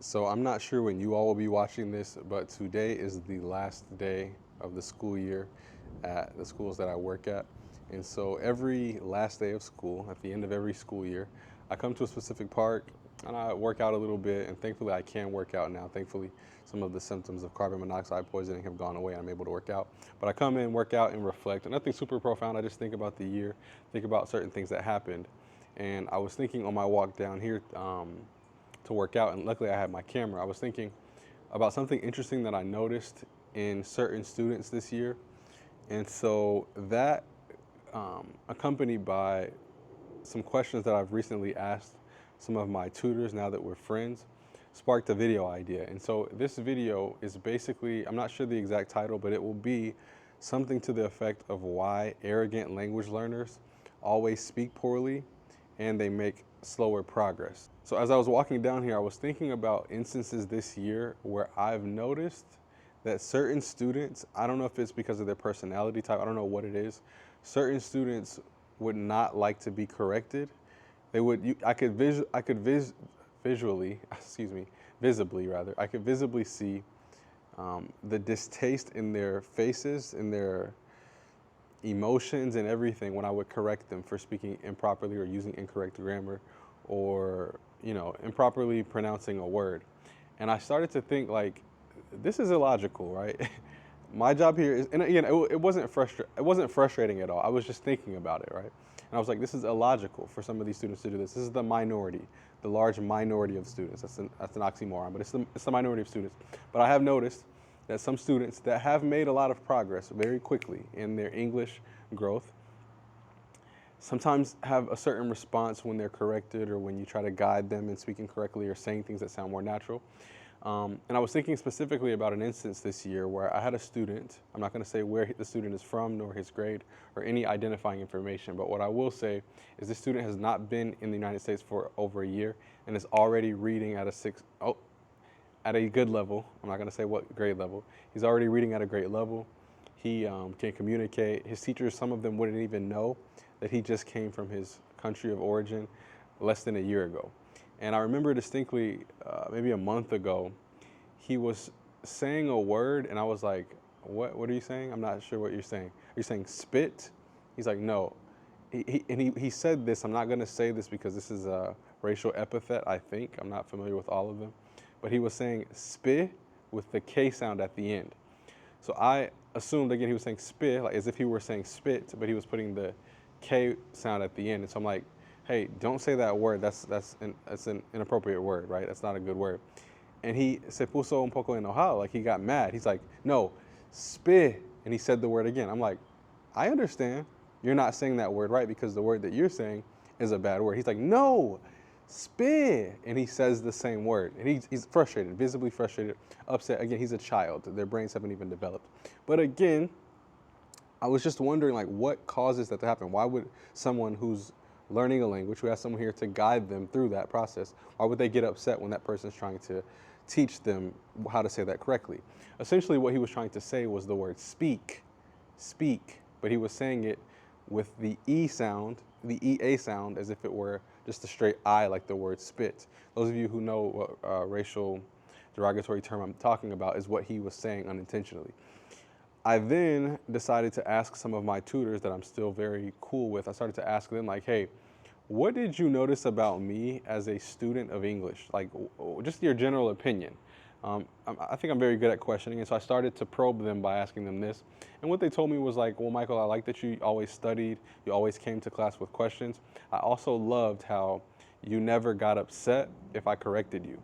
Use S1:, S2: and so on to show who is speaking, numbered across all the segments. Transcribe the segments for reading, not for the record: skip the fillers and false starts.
S1: So I'm not sure when you all will be watching this, but today is the last day of the school year at the schools that I work at. And so every last day of school, at the end of every school year, I come to a specific park and I work out a little bit. And thankfully, I can work out now. Thankfully, some of the symptoms of carbon monoxide poisoning have gone away and I'm able to work out. But I come in, work out, and reflect. And nothing super profound. I just think about the year, think about certain things that happened. And I was thinking on my walk down here, to work out, and luckily I had my camera. I was thinking about something interesting that I noticed in certain students this year, and so that, accompanied by some questions that I've recently asked some of my tutors now that we're friends, sparked a video idea. And so this video is basically, I'm not sure the exact title, but it will be something to the effect of why arrogant language learners always speak poorly and they make slower progress. So as I was walking down here, I was thinking about instances this year where I've noticed that certain students, I don't know if it's because of their personality type, I don't know what it is, certain students would not like to be corrected. They would, visually, excuse me, visibly rather, I could visibly see the distaste in their faces, in their emotions and everything when I would correct them for speaking improperly or using incorrect grammar or, improperly pronouncing a word. And I started to think like, this is illogical, right? My job here is, and again, it wasn't frustrating at all. I was just thinking about it, right? And I was like, this is illogical for some of these students to do this. This is the minority, the large minority of students. That's an oxymoron, but it's the minority of students. But I have noticed that some students that have made a lot of progress very quickly in their English growth sometimes have a certain response when they're corrected or when you try to guide them in speaking correctly or saying things that sound more natural. And I was thinking specifically about an instance this year where I had a student. I'm not going to say where the student is from nor his grade or any identifying information, but what I will say is this student has not been in the United States for over a year and is already reading at at a good level. I'm not going to say what grade level. He's already reading at a great level. He can communicate. His teachers, some of them wouldn't even know that he just came from his country of origin less than a year ago. And I remember distinctly, maybe a month ago, he was saying a word, and I was like, what are you saying? I'm not sure what you're saying. Are you saying spit? He's like, no. He said this, I'm not going to say this because this is a racial epithet, I think. I'm not familiar with all of them. But he was saying spit with the K sound at the end. So I assumed, again, he was saying spit, like as if he were saying spit, but he was putting the K sound at the end. And so I'm like, hey, don't say that word. That's an inappropriate word, right? That's not a good word. And he se puso un poco enojado, like he got mad. He's like, no, spit. And he said the word again. I'm like, I understand you're not saying that word right because the word that you're saying is a bad word. He's like, no, spit. And he says the same word. And he's frustrated, visibly frustrated, upset. Again, he's a child. Their brains haven't even developed. But again, I was just wondering, like, what causes that to happen? Why would someone who's learning a language, who has someone here to guide them through that process, why would they get upset when that person's trying to teach them how to say that correctly? Essentially, what he was trying to say was the word speak, speak, but he was saying it with the E sound, the EA sound, as if it were just a straight I, like the word spit. Those of you who know what racial derogatory term I'm talking about is what he was saying unintentionally. I then decided to ask some of my tutors that I'm still very cool with. I started to ask them like, hey, what did you notice about me as a student of English? Like, just your general opinion. I think I'm very good at questioning, and so I started to probe them by asking them this. And what they told me was like, well, Michael, I like that you always studied, you always came to class with questions. I also loved how you never got upset if I corrected you.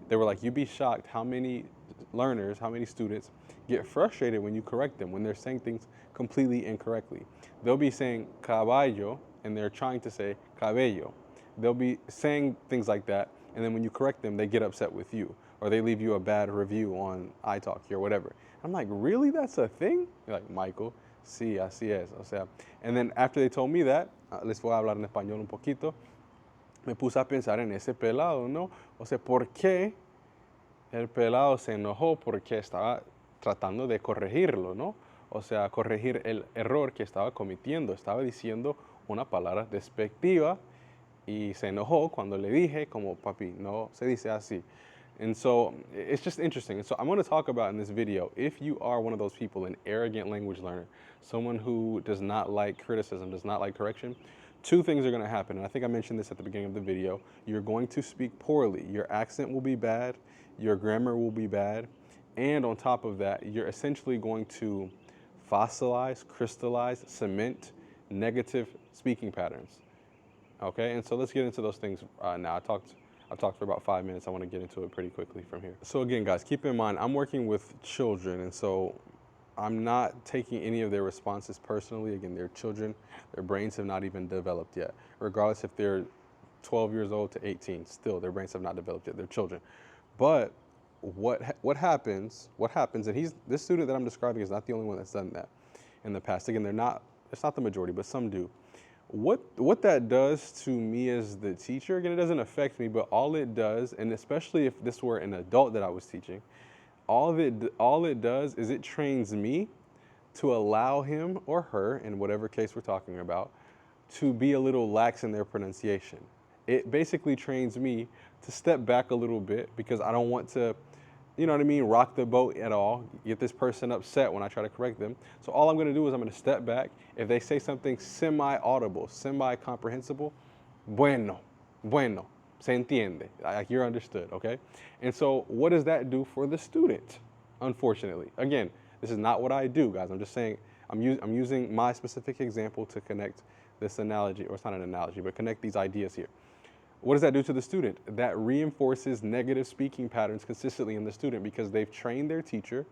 S1: They were like, you'd be shocked how many learners, how many students get frustrated when you correct them, when they're saying things completely incorrectly. They'll be saying caballo, and they're trying to say cabello. They'll be saying things like that, and then when you correct them, they get upset with you, or they leave you a bad review on iTalki or whatever. I'm like, really? That's a thing? You're like, Michael, sí, así es. O sea, and then after they told me that, les voy a hablar en español un poquito, me puse a pensar en ese pelado, ¿no? O sea, ¿por qué el pelado se enojó? Porque estaba tratando de corregirlo, ¿no? O sea, corregir el error que estaba cometiendo. Estaba diciendo una palabra despectiva y se enojó cuando le dije, como, papi, no se dice así. And so it's just interesting. And so I'm going to talk about in this video, if you are one of those people, an arrogant language learner, someone who does not like criticism, does not like correction, two things are going to happen. And I think I mentioned this at the beginning of the video. You're going to speak poorly. Your accent will be bad. Your grammar will be bad. And on top of that, you're essentially going to fossilize, crystallize, cement negative speaking patterns. Okay, and so let's get into those things now. I've talked for about 5 minutes. I want to get into it pretty quickly from here. So again, guys, keep in mind, I'm working with children, and so I'm not taking any of their responses personally. Again, they're children. Their brains have not even developed yet. Regardless if they're 12 years old to 18, still, their brains have not developed yet. They're children. But what happens, and this student that I'm describing is not the only one that's done that in the past. Again, it's not the majority, but some do. What that does to me as the teacher, again, it doesn't affect me, but all it does, and especially if this were an adult that I was teaching, all it does is it trains me to allow him or her, in whatever case we're talking about, to be a little lax in their pronunciation. It basically trains me to step back a little bit because I don't want to, you know what I mean, rock the boat at all, get this person upset when I try to correct them. So all I'm going to do is I'm going to step back. If they say something semi-audible, semi-comprehensible, bueno, se entiende, like you're understood, okay? And so what does that do for the student, unfortunately? Again, this is not what I do, guys. I'm just saying, I'm using my specific example to connect this analogy, or it's not an analogy, but connect these ideas here. What does that do to the student? That reinforces negative speaking patterns consistently in the student because they've trained their teacher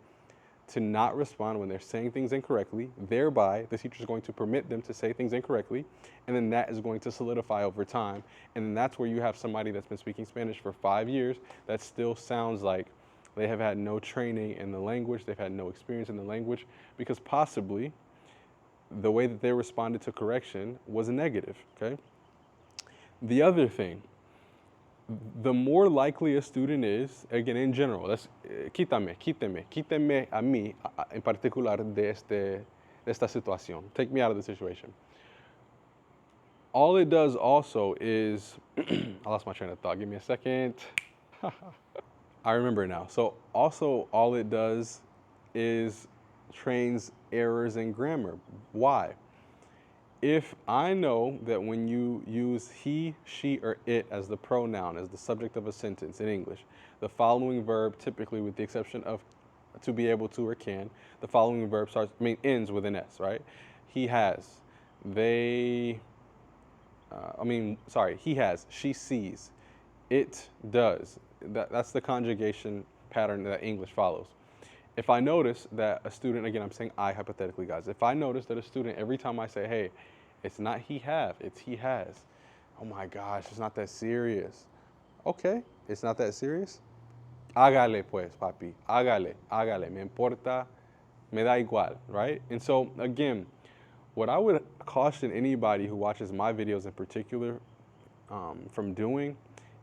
S1: to not respond when they're saying things incorrectly. Thereby, the teacher is going to permit them to say things incorrectly, and then that is going to solidify over time. And then that's where you have somebody that's been speaking Spanish for 5 years that still sounds like they have had no training in the language, they've had no experience in the language, because possibly the way that they responded to correction was negative, okay? The other thing, the more likely a student is, again, in general, quítame a mí, en particular, de esta situación. Take me out of the situation. All it does also is, I lost my train of thought. Give me a second. I remember now. So also all it does is trains errors in grammar. Why? If I know that when you use he, she, or it as the pronoun, as the subject of a sentence in English, the following verb, typically with the exception of to be able to or can, the following verb ends with an S, right? He has, he has, she sees, it does. That's the conjugation pattern that English follows. If I notice that a student, again, I'm saying I hypothetically, guys, if I notice that a student, every time I say, hey, it's not he have, it's he has. Oh my gosh, it's not that serious. Okay, it's not that serious. Hágale pues, papi. Hágale. Me importa, me da igual, right? And so, again, what I would caution anybody who watches my videos in particular from doing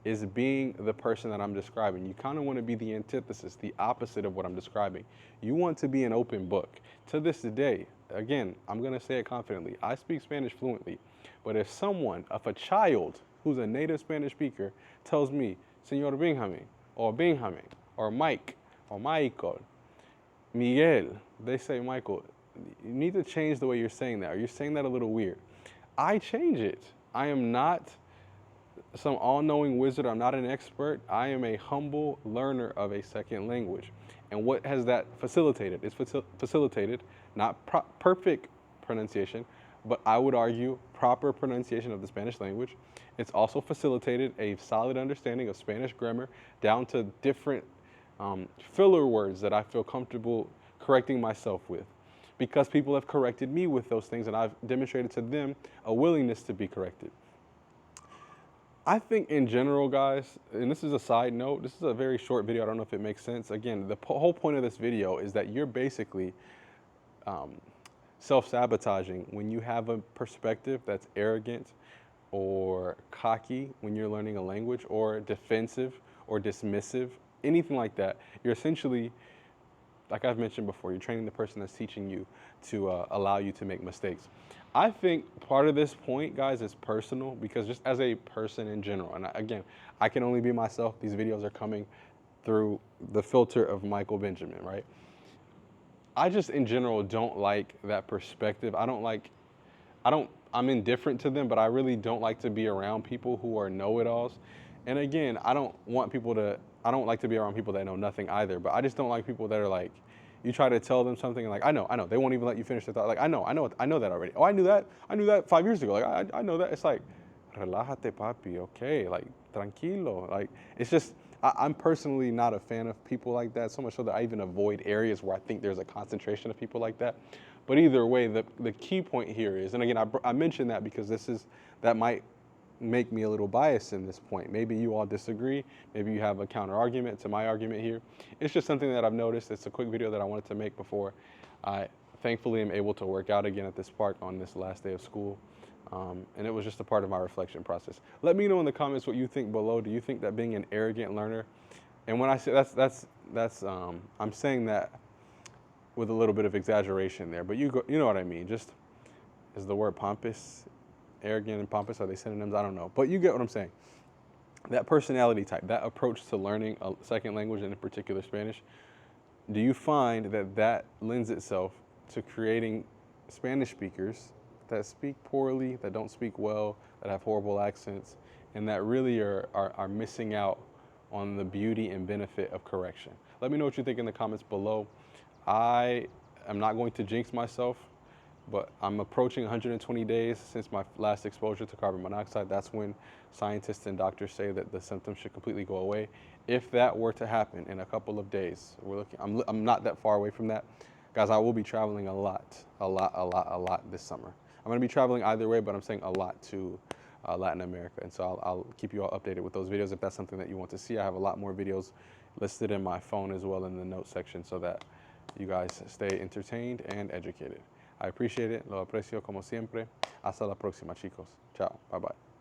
S1: is being the person that I'm describing. You kind of want to be the antithesis, the opposite of what I'm describing. You want to be an open book. To this day, again, I'm going to say it confidently, I speak Spanish fluently, but if a child who's a native Spanish speaker tells me, Señor Benjamin, or Mike, or Michael, Miguel, they say, Michael, you need to change the way you're saying that, or you're saying that a little weird. I change it. I am not some all-knowing wizard. I'm not an expert. I am a humble learner of a second language. And what has that facilitated? It's facilitated not perfect pronunciation, but I would argue proper pronunciation of the Spanish language. It's also facilitated a solid understanding of Spanish grammar down to different filler words that I feel comfortable correcting myself with, because people have corrected me with those things and I've demonstrated to them a willingness to be corrected. I think in general, guys, and this is a side note, this is a very short video, I don't know if it makes sense. Again, the whole point of this video is that you're basically self-sabotaging when you have a perspective that's arrogant or cocky when you're learning a language, or defensive or dismissive, anything like that. You're essentially, like I've mentioned before, you're training the person that's teaching you to allow you to make mistakes. I think part of this point, guys, is personal, because just as a person in general, and again, I can only be myself. These videos are coming through the filter of Michael Benjamin, right? I just in general don't like that perspective. I'm indifferent to them, but I really don't like to be around people who are know-it-alls. And again, I don't like to be around people that know nothing either, but I just don't like people that are like, you try to tell them something and like, I know, they won't even let you finish the thought. Like, I know that already. Oh, I knew that 5 years ago. Like, I know that. It's like, relájate, papi, okay, like, tranquilo. Like, it's just, I'm personally not a fan of people like that, so much so that I even avoid areas where I think there's a concentration of people like that. But either way, the key point here is, and again, I mentioned that because that might make me a little biased in this point. Maybe you all disagree. Maybe you have a counter argument to my argument here. It's just something that I've noticed. It's a quick video that I wanted to make before I thankfully am able to work out again at this park on this last day of school. And it was just a part of my reflection process. Let me know in the comments what you think below. Do you think that being an arrogant learner, and when I say I'm saying that with a little bit of exaggeration there, but you know what I mean. Just, is the word pompous, arrogant and pompous, are they synonyms? I don't know, but you get what I'm saying. That personality type, that approach to learning a second language, and in particular Spanish, do you find that lends itself to creating Spanish speakers that speak poorly, that don't speak well, that have horrible accents, and that really are missing out on the beauty and benefit of correction? Let me know what you think in the comments below. I am not going to jinx myself, but I'm approaching 120 days since my last exposure to carbon monoxide. That's when scientists and doctors say that the symptoms should completely go away. If that were to happen in a couple of days, I'm not that far away from that. Guys, I will be traveling a lot this summer. I'm going to be traveling either way, but I'm saying a lot to Latin America. And so I'll keep you all updated with those videos if that's something that you want to see. I have a lot more videos listed in my phone as well in the notes section so that you guys stay entertained and educated. I appreciate it. Lo aprecio como siempre. Hasta la próxima, chicos. Ciao. Bye-bye.